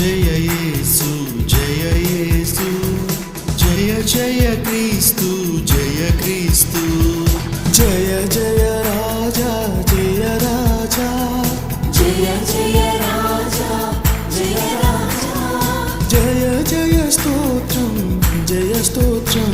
జయ యేసు జయ యేసు జయ జయ క్రీస్తు జయ క్రీస్తు జయ జయ రాజా జయ రాజా జయ జయ రాజా జయ రాజా జయ జయ స్తోత్రం జయ స్తోత్రం